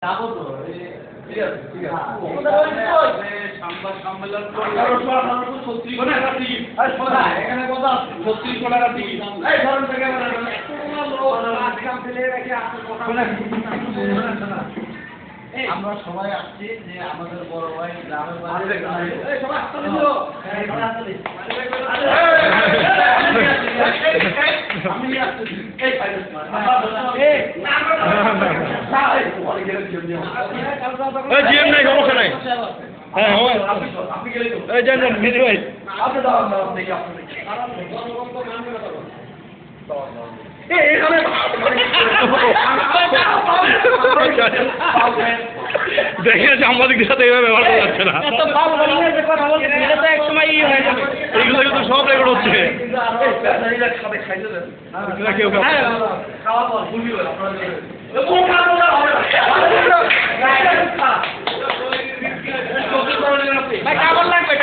যাবো তো ঠিক আছে ঠিক আছে সংবাদ সম্মেলন এখানে কথা আছে 36 টাকা টিকিট এই ধরুন থেকে আমরা সবাই আসছি যে আমাদের বড় ভাই গ্রামের বাড়ি সবাই জিএম নাই সমস্যা নাই হ্যাঁ এই যান যান মেনু ভাই দেখে সাংবাদিকদের সাথে এইভাবে ব্যবহার করা যাচ্ছে না এইগুলো কিন্তু সব রেকর্ড হচ্ছে কেউ কেমন লাগবে